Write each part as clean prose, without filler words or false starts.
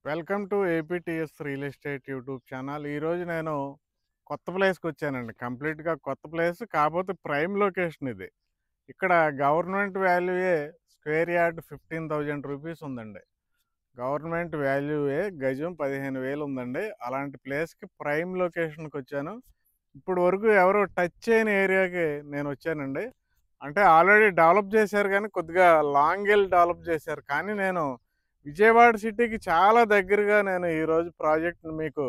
Welcome to APTS real estate YouTube channel. ఈరోజు నేను కొత్త ప్లేస్కి వచ్చానండి. కంప్లీట్గా కొత్త ప్లేస్, కాకపోతే ప్రైమ్ లొకేషన్ ఇది. ఇక్కడ గవర్నమెంట్ వాల్యూయే స్క్వేర్ యార్డ్ 15,000 రూపీస్ ఉందండి. గవర్నమెంట్ వాల్యూయే గజం 15,000 ఉందండి. అలాంటి ప్లేస్కి ప్రైమ్ లొకేషన్కి వచ్చాను. ఇప్పుడు వరకు ఎవరో టచ్ చేయని ఏరియాకి నేను వచ్చానండి. అంటే ఆల్రెడీ డెవలప్ చేశారు, కానీ కొద్దిగా లాంగ్ వెళ్ళి డెవలప్ చేశారు. కానీ నేను విజయవాడ సిటీకి చాలా దగ్గరగా నేను ఈరోజు ప్రాజెక్ట్ని మీకు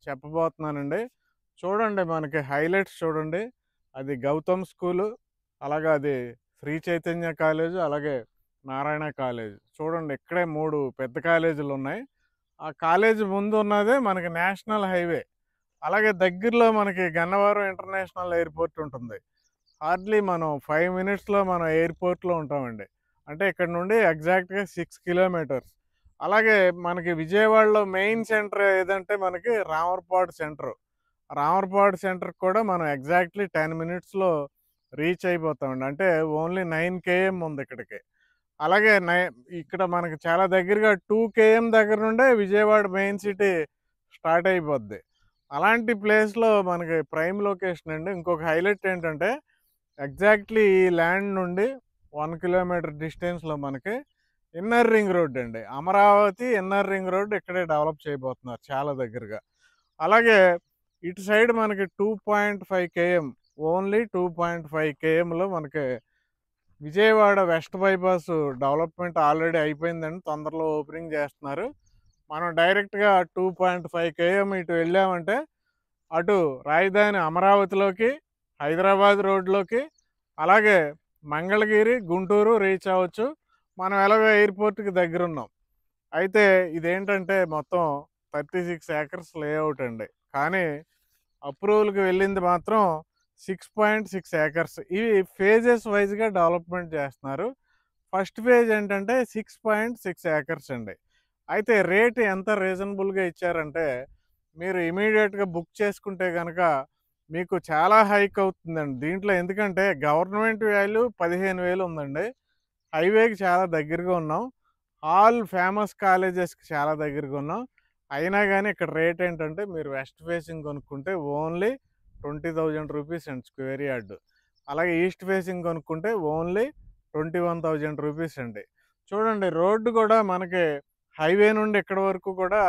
చెప్పబోతున్నానండి. చూడండి, మనకి హైలైట్స్ చూడండి. అది గౌతమ్ స్కూలు, అలాగే అది శ్రీ చైతన్య కాలేజు, అలాగే నారాయణ కాలేజ్. చూడండి, ఇక్కడే 3 పెద్ద కాలేజీలు ఉన్నాయి. ఆ కాలేజీ ముందు ఉన్నదే మనకి నేషనల్ హైవే. అలాగే దగ్గరలో మనకి గన్నవరం ఇంటర్నేషనల్ ఎయిర్పోర్ట్ ఉంటుంది. హార్డ్లీ మనం 5 మినిట్స్లో మనం ఎయిర్పోర్ట్లో ఉంటామండి. అంటే ఇక్కడ నుండి ఎగ్జాక్ట్గా 6 కిలోమీటర్స్. అలాగే మనకి విజయవాడలో మెయిన్ సెంటర్ ఏదంటే మనకి రామర్పాడు సెంటర్. రామర్పాడు సెంటర్కి కూడా మనం ఎగ్జాక్ట్లీ 10 మినిట్స్లో రీచ్ అయిపోతామండి. అంటే ఓన్లీ 9 కేఎం ఉంది ఇక్కడికి. అలాగే ఇక్కడ మనకి చాలా దగ్గరగా 2 కేఎం దగ్గర నుండే విజయవాడ మెయిన్ సిటీ స్టార్ట్ అయిపోద్ది. అలాంటి ప్లేస్లో మనకి ప్రైమ్ లొకేషన్ అండి. ఇంకొక హైలైట్ ఏంటంటే ఎగ్జాక్ట్లీ ఈ ల్యాండ్ నుండి 1 కిలోమీటర్ డిస్టెన్స్లో మనకి ఇన్నర్ రింగ్ రోడ్ అండి. అమరావతి ఇన్నర్ రింగ్ రోడ్ ఇక్కడే డెవలప్ చేయబోతున్నారు చాలా దగ్గరగా. అలాగే ఇటు సైడ్ మనకి 2.5 కేఎం, ఓన్లీ 2.5 కేఎంలో మనకి Vijayawada west bypass development already అయిపోయిందండి. తొందరలో ఓపెనింగ్ చేస్తున్నారు. మనం డైరెక్ట్గా 2.5 కేఎం ఇటు వెళ్ళామంటే అటు రాజధాని అమరావతిలోకి, హైదరాబాద్ రోడ్లోకి, అలాగే మంగళగిరి, గుంటూరు రీచ్ అవ్వచ్చు. మనం ఎలాగో ఎయిర్పోర్ట్కి దగ్గర ఉన్నాం. అయితే ఇదేంటంటే మొత్తం 36 ఏకర్స్ లేఅవుట్ అండి. కానీ అప్రూవల్కి వెళ్ళింది మాత్రం 6.6 ఏకర్స్. ఇవి ఫేజెస్ వైజ్గా డెవలప్మెంట్ చేస్తున్నారు. ఫస్ట్ ఫేజ్ ఏంటంటే 6.6 ఏకర్స్ అండి. అయితే రేట్ ఎంత రీజనబుల్గా ఇచ్చారంటే మీరు ఇమీడియట్గా బుక్ చేసుకుంటే కనుక మీకు చాలా హైక్ అవుతుందండి దీంట్లో. ఎందుకంటే గవర్నమెంట్ వాల్యూ 15,000 ఉందండి. హైవేకి చాలా దగ్గరగా ఉన్నాం. ఆల్ ఫేమస్ కాలేజెస్కి చాలా దగ్గరగా ఉన్నాం. అయినా కానీ ఇక్కడ రేట్ ఏంటంటే మీరు వెస్ట్ ఫేసింగ్ కొనుక్కుంటే ఓన్లీ 20,000 రూపీస్ అండి స్క్వేర్ యార్డ్. అలాగే ఈస్ట్ ఫేసింగ్ కొనుక్కుంటే ఓన్లీ 21,000 రూపీస్ అండి. చూడండి, రోడ్డు కూడా మనకి హైవే నుండి ఇక్కడ వరకు కూడా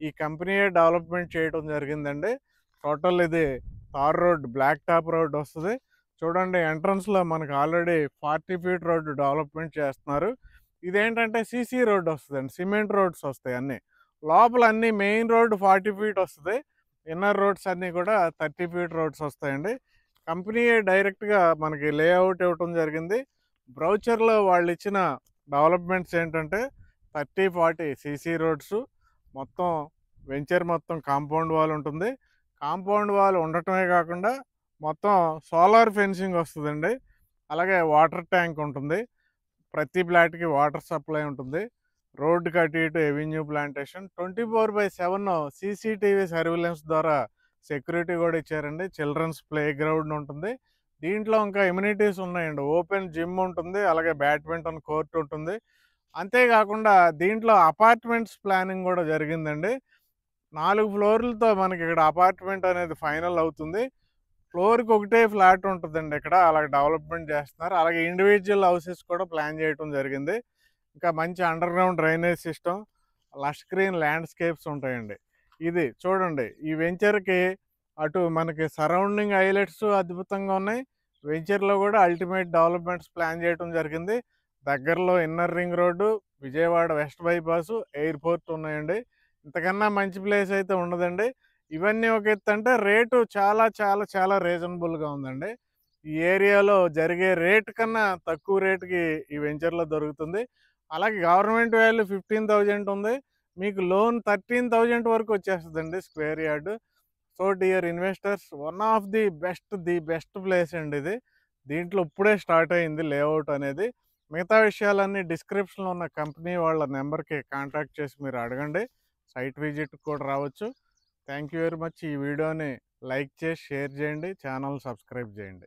ఈ కంపెనీయే డెవలప్మెంట్ చేయడం జరిగిందండి. టోటల్ ఇది tar road, black top road వస్తుంది. చూడండి, ఎంట్రన్స్లో మనకు ఆల్రెడీ 40 ఫీట్ రోడ్డు డెవలప్మెంట్ చేస్తున్నారు. ఇదేంటంటే సీసీ రోడ్ వస్తుందండి, సిమెంట్ రోడ్స్ వస్తాయి అన్నీ. లోపల అన్నీ మెయిన్ రోడ్డు 40 ఫీట్ వస్తుంది. ఇన్నర్ రోడ్స్ అన్నీ కూడా 30 ఫీట్ రోడ్స్ వస్తాయండి. కంపెనీయే డైరెక్ట్గా మనకి లేఅవుట్ ఇవ్వటం జరిగింది. బ్రౌచర్లో వాళ్ళు ఇచ్చిన డెవలప్మెంట్స్ ఏంటంటే 30, 40 సీసీ రోడ్స్, మొత్తం వెంచర్ మొత్తం కాంపౌండ్ వాల్ ఉంటుంది. కాంపౌండ్ వాల్ ఉండటమే కాకుండా మొత్తం సోలార్ ఫెన్సింగ్ వస్తుందండి. అలాగే వాటర్ ట్యాంక్ ఉంటుంది. ప్రతి ఫ్లాట్కి వాటర్ సప్లై ఉంటుంది. రోడ్డుకి అటు ఇటు ఎవెన్యూ ప్లాంటేషన్, 24/7 సీసీటీవీ సర్వేలెన్స్ ద్వారా సెక్యూరిటీ కూడా ఇచ్చారండి. చిల్డ్రన్స్ ప్లే గ్రౌండ్ ఉంటుంది. దీంట్లో ఇంకా ఎమ్యూనిటీస్ ఉన్నాయండి. ఓపెన్ జిమ్ ఉంటుంది, అలాగే బ్యాడ్మింటన్ కోర్ట్ ఉంటుంది. అంతేకాకుండా దీంట్లో అపార్ట్మెంట్స్ ప్లానింగ్ కూడా జరిగిందండి. 4 ఫ్లోర్లతో మనకి ఇక్కడ అపార్ట్మెంట్ అనేది ఫైనల్ అవుతుంది. ఫ్లోర్కి ఒకటే ఫ్లాట్ ఉంటుందండి ఇక్కడ. అలాగే డెవలప్మెంట్ చేస్తున్నారు. అలాగే ఇండివిజువల్ హౌసెస్ కూడా ప్లాన్ చేయడం జరిగింది. ఇంకా మంచి under ground drainage system, lush green landscapes ఉంటాయండి. ఇది చూడండి, ఈ వెంచర్కి అటు మనకి సరౌండింగ్ హైలైట్స్ అద్భుతంగా ఉన్నాయి. వెంచర్లో కూడా అల్టిమేట్ డెవలప్మెంట్స్ ప్లాన్ చేయడం జరిగింది. దగ్గరలో inner ring road, Vijayawada west bypass, airport ఉన్నాయండి. ఇంతకన్నా మంచి ప్లేస్ అయితే ఉండదండి. ఇవన్నీ ఒక ఎత్తు అంటే రేటు చాలా చాలా చాలా రీజనబుల్గా ఉందండి. ఈ ఏరియాలో జరిగే రేట్ కన్నా తక్కువ రేటుకి ఈ వెంచర్లో దొరుకుతుంది. అలాగే గవర్నమెంట్ వాల్యూ 15,000 ఉంది. మీకు లోన్ 13,000 వరకు వచ్చేస్తుందండి square yard. So dear investors, one of the best place అండి ఇది. దీంట్లో ఇప్పుడే స్టార్ట్ అయింది లేఅవుట్ అనేది. మిగతా విషయాలన్నీ డిస్క్రిప్షన్లో ఉన్న కంపెనీ వాళ్ళ నెంబర్కి కాంటాక్ట్ చేసి మీరు అడగండి. సైట్ విజిట్ కూడా రావచ్చు. Thank you very much. ఈ వీడియోని లైక్ చేసి షేర్ చేయండి, ఛానల్ సబ్స్క్రైబ్ చేయండి.